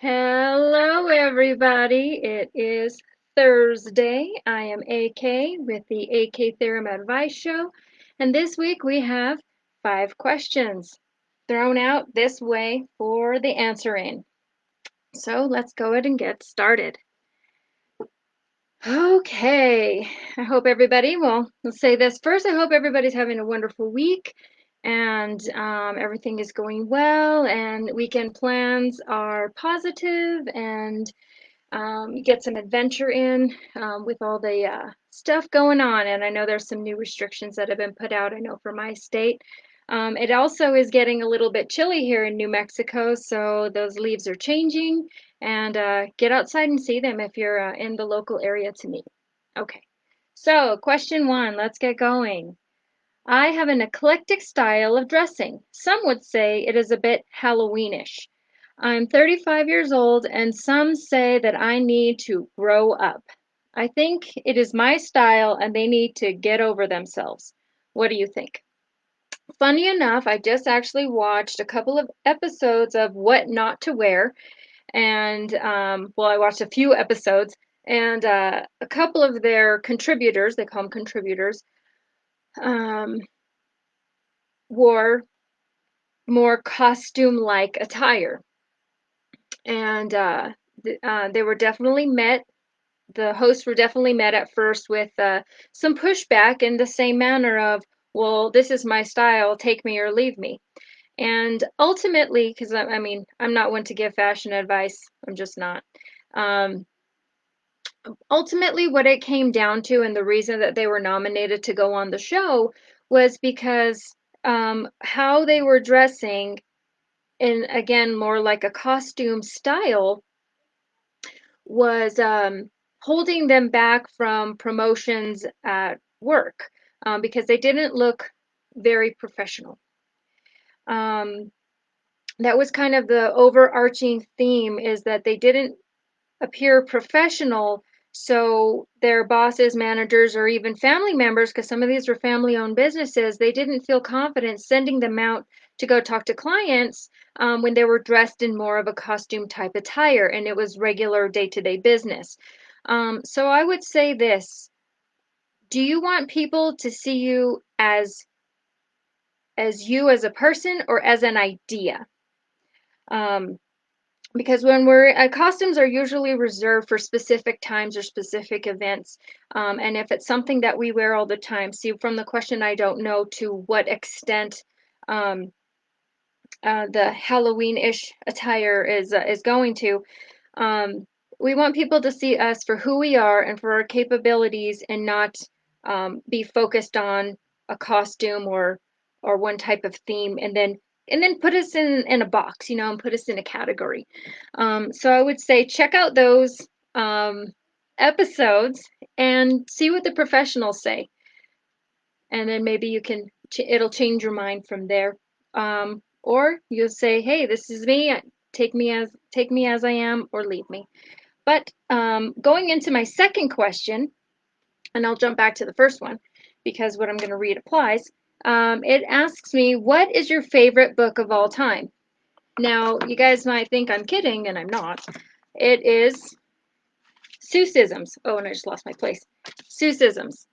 Hello, everybody. It is Thursday. I am AK with the AK Theorem Advice Show, and this week we have 5 questions thrown out this way for the answering. So let's go ahead and get started. Okay, I hope everybody, well, let's say this first. I hope everybody's having a wonderful week and everything is going well, and weekend plans are positive and you get some adventure in with all the stuff going on. And I know there's some new restrictions that have been put out, I know for my state. It also is getting a little bit chilly here in New Mexico, so those leaves are changing. And get outside and see them if you're in the local area to me. Okay, so question 1, let's get going. I have an eclectic style of dressing. Some would say it is a bit Halloweenish. I'm 35 years old, and some say that I need to grow up. I think it is my style, and they need to get over themselves. What do you think? Funny enough, I just actually watched a couple of episodes of What Not to Wear, and well, I watched a few episodes, and a couple of their contributors, they call them contributors, um, wore more costume-like attire. And they were definitely met, the hosts were definitely met at first with some pushback in the same manner of, well, this is my style, take me or leave me. And ultimately, because I mean, I'm not one to give fashion advice, I'm just not. Um, Ultimately, what it came down to, and the reason that they were nominated to go on the show, was because how they were dressing in, again, more like a costume style, was holding them back from promotions at work, because they didn't look very professional. Um, that was kind of the overarching theme, is that they didn't appear professional, so their bosses, managers, or even family members, because some of these were family-owned businesses, they didn't feel confident sending them out to go talk to clients when they were dressed in more of a costume type attire and it was regular day-to-day business. So I would say this: do you want people to see you as you as a person or as an idea? Um, because when we're costumes are usually reserved for specific times or specific events, and if it's something that we wear all the time, see, from the question, I don't know to what extent um, the Halloween-ish attire is going to. um, we want people to see us for who we are and for our capabilities, and not be focused on a costume or one type of theme, and then put us in a box, and put us in a category. So I would say check out those um, episodes and see what the professionals say, and then maybe it'll change your mind from there. Or you'll say, hey, this is me. Take me as I am, or leave me. But going into my second question, and I'll jump back to the first one because what I'm going to read applies. It asks me, what is your favorite book of all time? Now, you guys might think I'm kidding, and I'm not. It is Seussisms. Oh, and I just lost my place. Seussisms,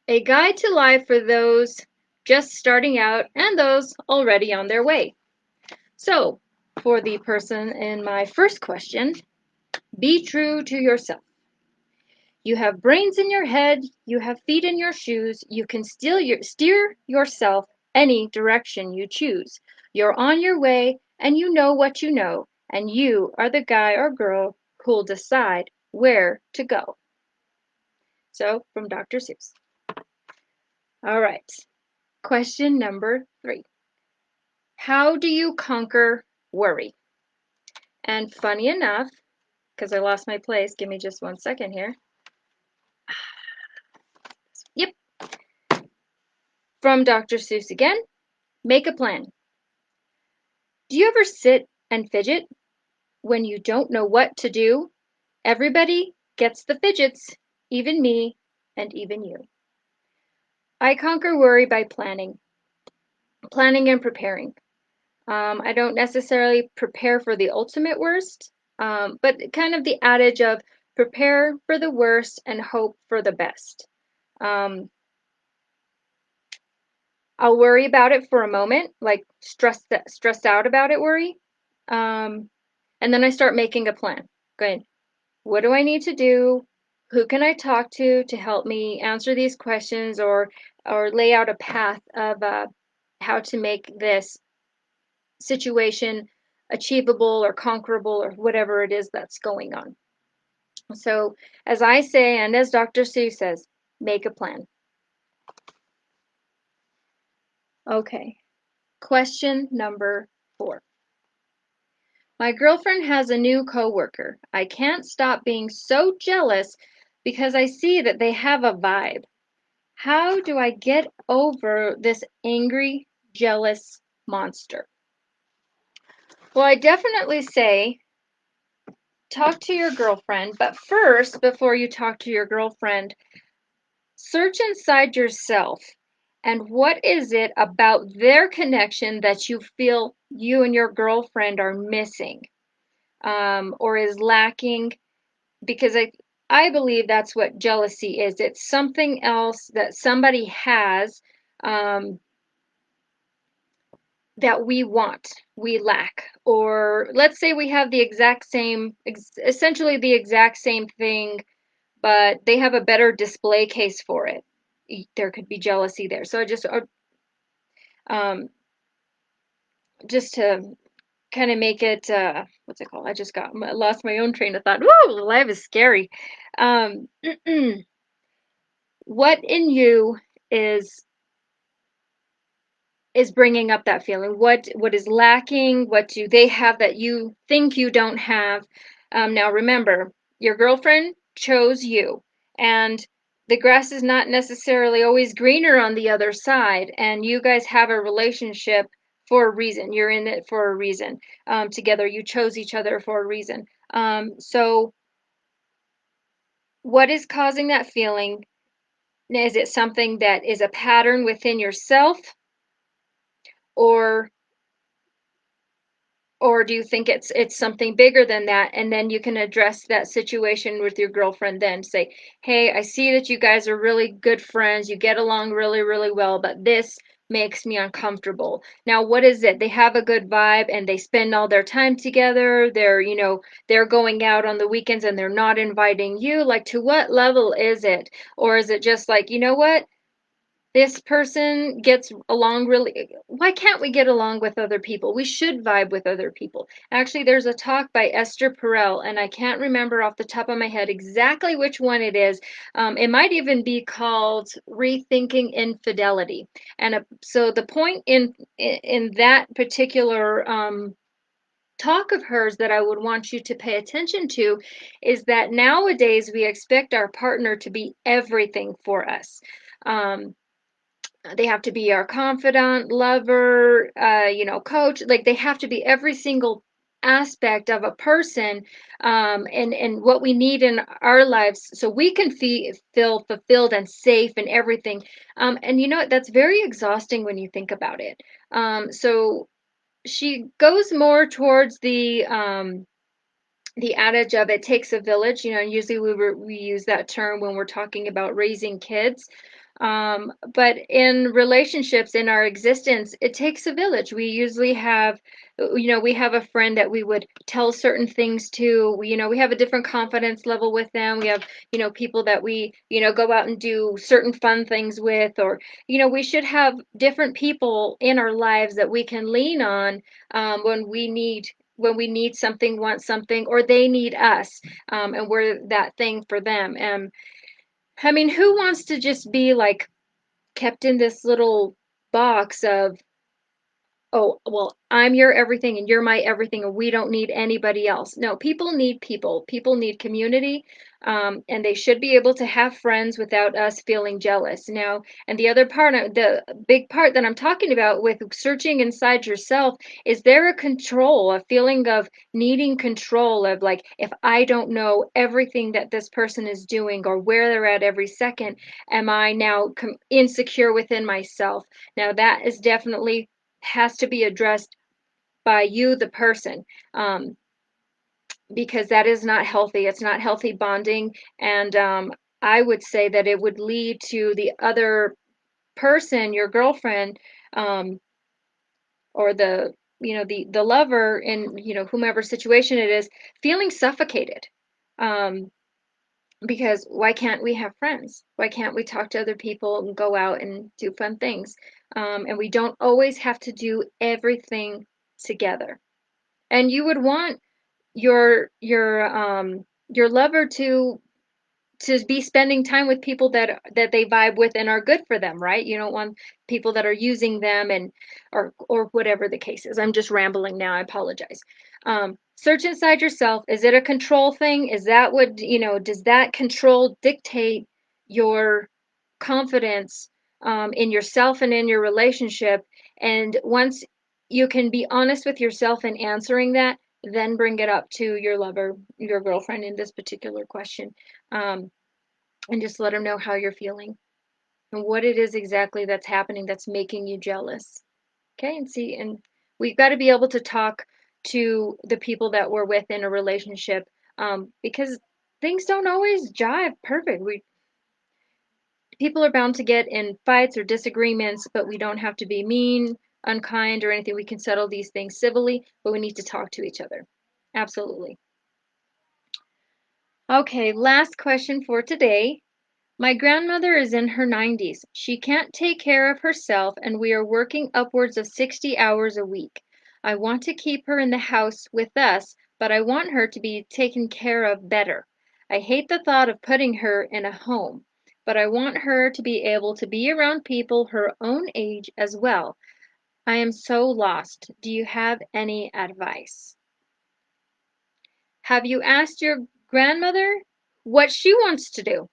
a guide to life for those just starting out and those already on their way. So, for the person in my first question, be true to yourself. You have brains in your head, you have feet in your shoes, you can steer yourself any direction you choose. You're on your way, and you know what you know, and you are the guy or girl who'll decide where to go. So, from Dr. Seuss. All right, question number 3. How do you conquer worry? And funny enough, because I lost my place, give me just 1 second here. Yep, from Dr. Seuss again. Make a plan. Do you ever sit and fidget when you don't know what to do? Everybody gets the fidgets, even me and even you. I conquer worry by planning and preparing. I don't necessarily prepare for the ultimate worst, but kind of the adage of prepare for the worst and hope for the best. Um, I'll worry about it for a moment, like stressed out about it, worry. Um, and then I start making a plan. Going, what do I need to do? Who can I talk to help me answer these questions or lay out a path of how to make this situation achievable or conquerable or whatever it is that's going on. So, as I say, and as Dr. Sue says, make a plan. Okay, question number 4. My girlfriend has a new coworker. I can't stop being so jealous because I see that they have a vibe. How do I get over this angry, jealous monster? Well, I definitely say talk to your girlfriend, but first, before you talk to your girlfriend, search inside yourself. And what is it about their connection that you feel you and your girlfriend are missing, or is lacking? Because I believe that's what jealousy is. It's something else that somebody has, um, that we want, we lack. Or let's say we have the exact same, essentially the exact same thing, but they have a better display case for it. There could be jealousy there. So um, just to kind of make it, what's it called? I lost my own train of thought. Woo, life is scary. Um, what in you is is bringing up that feeling? What is lacking? What do they have that you think you don't have? Now remember, your girlfriend chose you, and the grass is not necessarily always greener on the other side. And you guys have a relationship for a reason. You're in it for a reason. Together, you chose each other for a reason. So, what is causing that feeling? Is it something that is a pattern within yourself, or do you think it's something bigger than that? And then you can address that situation with your girlfriend, then say, hey, I see that you guys are really good friends, you get along really, really well, but this makes me uncomfortable. Now, what is it? They have a good vibe and they spend all their time together. They're going out on the weekends and they're not inviting you. Like, to what level is it? Or is it just like, you know what, this person gets along really, why can't we get along with other people? We should vibe with other people. Actually, there's a talk by Esther Perel, and I can't remember off the top of my head exactly which one it is. It might even be called Rethinking Infidelity. And so the point in that particular talk of hers that I would want you to pay attention to is that nowadays we expect our partner to be everything for us. Um, they have to be our confidant, lover, coach. Like, they have to be every single aspect of a person, and what we need in our lives so we can feel fulfilled and safe and everything. And you know what? That's very exhausting when you think about it. So she goes more towards the adage of it takes a village. Usually we use that term when we're talking about raising kids. But in relationships, in our existence, it takes a village. We usually have, we have a friend that we would tell certain things to. We have a different confidence level with them. We have, people that we, go out and do certain fun things with, or, we should have different people in our lives that we can lean on, when we need something, want something, or they need us, and we're that thing for them. And I mean, who wants to just be like kept in this little box of, oh, well, I'm your everything and you're my everything and we don't need anybody else? No, people need people. People need community, and they should be able to have friends without us feeling jealous. Now, and the other part, the big part that I'm talking about with searching inside yourself, is there a feeling of needing control of, like, if I don't know everything that this person is doing or where they're at every second, am I now insecure within myself? Now, that is definitely has to be addressed by you, the person, because that is not healthy. It's not healthy bonding. And I would say that it would lead to the other person, your girlfriend, um, or the lover in, whomever situation it is, feeling suffocated. Um, because why can't we have friends? Why can't we talk to other people and go out and do fun things? And we don't always have to do everything together. And you would want your lover to be spending time with people that they vibe with and are good for them, right? You don't want people that are using them, and or whatever the case is. I'm just rambling now. I apologize. Search inside yourself. Is it a control thing? Is that what, does that control dictate your confidence in yourself and in your relationship? And once you can be honest with yourself in answering that, then bring it up to your lover, your girlfriend in this particular question. Um, and just let them know how you're feeling and what it is exactly that's happening that's making you jealous. Okay, and we've got to be able to talk to the people that we're with in a relationship, because things don't always jive perfect. We People are bound to get in fights or disagreements, but we don't have to be mean, unkind, or anything. We can settle these things civilly, but we need to talk to each other. Absolutely. Okay, last question for today. My grandmother is in her 90s. She can't take care of herself, and we are working upwards of 60 hours a week. I want to keep her in the house with us, but I want her to be taken care of better. I hate the thought of putting her in a home, but I want her to be able to be around people her own age as well. I am so lost. Do you have any advice? Have you asked your grandmother what she wants to do?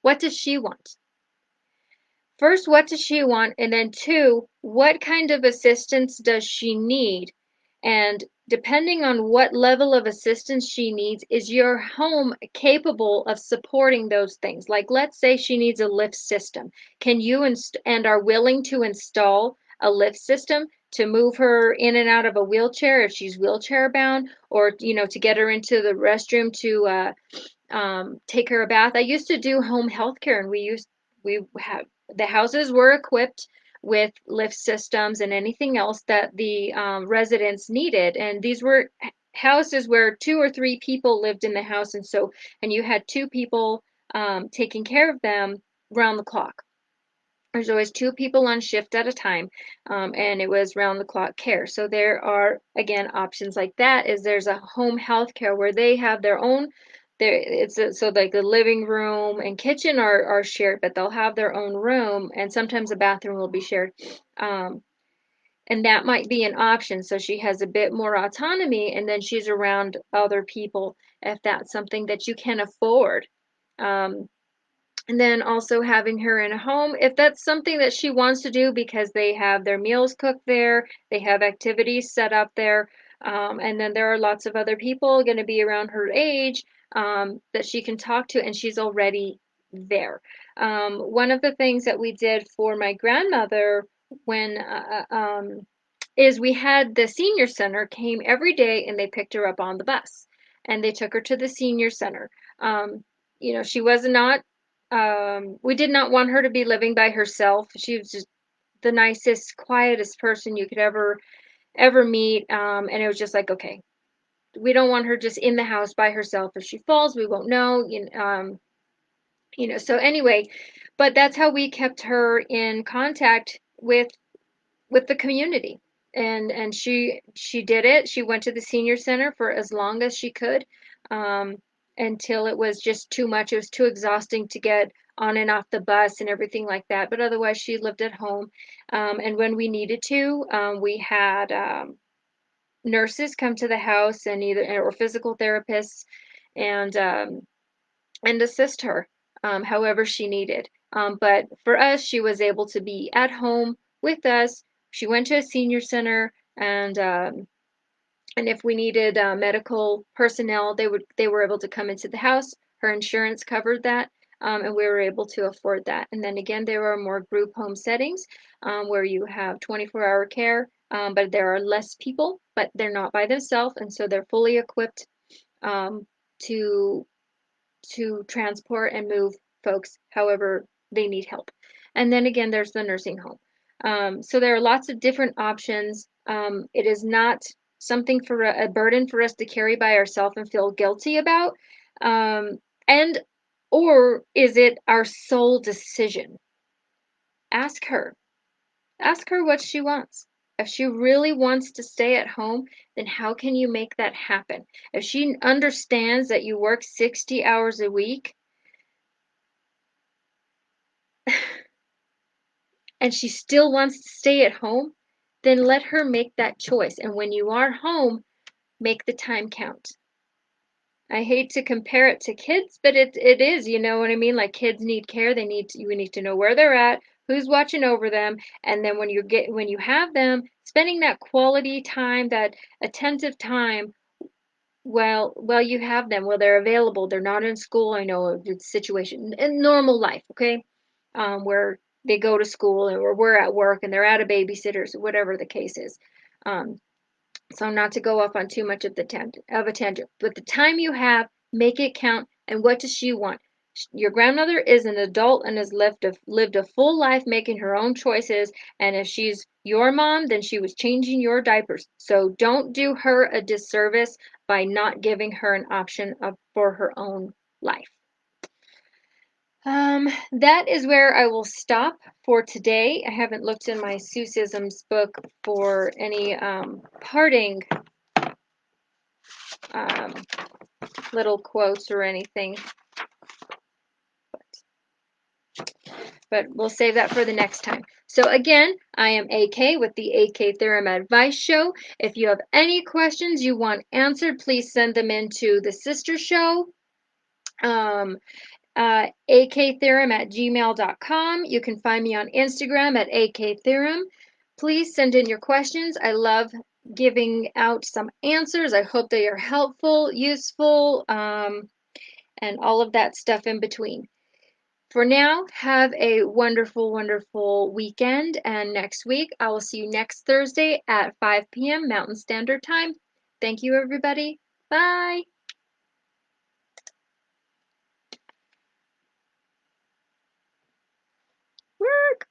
What does she want? First, what does she want? And then two, what kind of assistance does she need? And depending on what level of assistance she needs, is your home capable of supporting those things? Like, let's say she needs a lift system. Can you and are willing to install a lift system to move her in and out of a wheelchair if she's wheelchair bound, or, to get her into the restroom to take her a bath? I used to do home health care, and we have the houses were equipped with lift systems and anything else that the residents needed. And these were houses where two or three people lived in the house, and you had two people taking care of them round the clock. There's always two people on shift at a time, and it was round the clock care. So there are, again, options like that. Is there's a home health care where they have their own, so like the living room and kitchen are shared, but they'll have their own room, and sometimes a bathroom will be shared. Um, and that might be an option. So she has a bit more autonomy, and then she's around other people if that's something that you can afford. Um, and then also having her in a home, if that's something that she wants to do because they have their meals cooked there, they have activities set up there, and then there are lots of other people going to be around her age that she can talk to, and she's already there. One of the things that we did for my grandmother when is we had the senior center came every day, and they picked her up on the bus, and they took her to the senior center. She was not we did not want her to be living by herself. She was just the nicest, quietest person you could ever meet. And it was just like, okay, we don't want her just in the house by herself. If she falls, we won't know. So anyway, but that's how we kept her in contact with the community. And she did it. She went to the senior center for as long as she could, um, until it was just too much. It was too exhausting to get on and off the bus and everything like that. But otherwise, she lived at home. And when we needed to, we had nurses come to the house, and either or physical therapists, and assist her however she needed. But for us, she was able to be at home with us. She went to a senior center, and if we needed medical personnel, they were able to come into the house. Her insurance covered that, and we were able to afford that. And then again, there are more group home settings where you have 24-hour care. but there are less people, but they're not by themselves, and so they're fully equipped to transport and move folks however they need help. And then again, there's the nursing home. So there are lots of different options. It is not something for a burden for us to carry by ourselves and feel guilty about. And or is it our sole decision? Ask her. Ask her what she wants. If she really wants to stay at home, then how can you make that happen? If she understands that you work 60 hours a week and she still wants to stay at home, then let her make that choice. And when you are home, make the time count. I hate to compare it to kids, but it is, you know what I mean? Like kids need care, we need to know where they're at, who's watching over them, and then when you have them, spending that quality time, that attentive time while you have them, while they're available, they're not in school. I know it's situation in normal life, okay? Where they go to school or we're at work and they're at a babysitter's, whatever the case is. Um, so not to go off on too much of a tangent, but the time you have, make it count. And what does she want? Your grandmother is an adult and has lived a full life making her own choices. And if she's your mom, then she was changing your diapers. So don't do her a disservice by not giving her an option for her own life. That is where I will stop for today. I haven't looked in my Sue-isms book for any parting um, little quotes or anything, but we'll save that for the next time. So again, I am AK with the AK Theorem Advice Show. If you have any questions you want answered, please send them into the sister show. aktheorem@gmail.com. You can find me on Instagram at aktheorem. Please send in your questions. I love giving out some answers. I hope they are helpful, useful, and all of that stuff in between. For now, have a wonderful, wonderful weekend. And next week, I will see you next Thursday at 5 p.m. Mountain Standard Time. Thank you, everybody. Bye. Work.